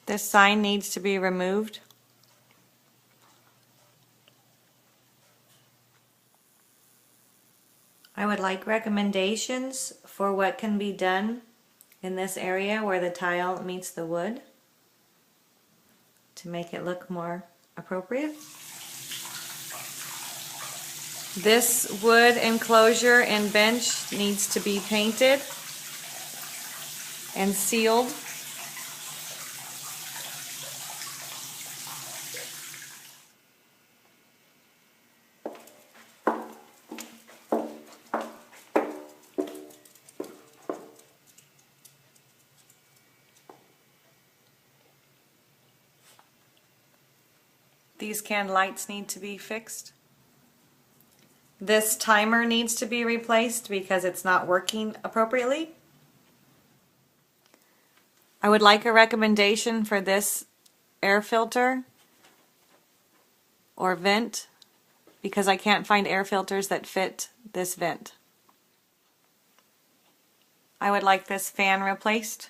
This sign needs to be removed. I would like recommendations for what can be done in this area where the tile meets the wood to make it look more appropriate. This wood enclosure and bench needs to be painted and sealed. These can lights need to be fixed. This timer needs to be replaced because it's not working appropriately. I would like a recommendation for this air filter or vent because I can't find air filters that fit this vent. I would like this fan replaced.